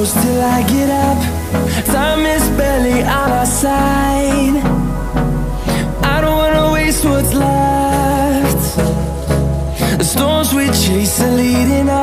close till I get up. Time is barely on our side. I don't wanna waste what's left. The storms we chase are leading us.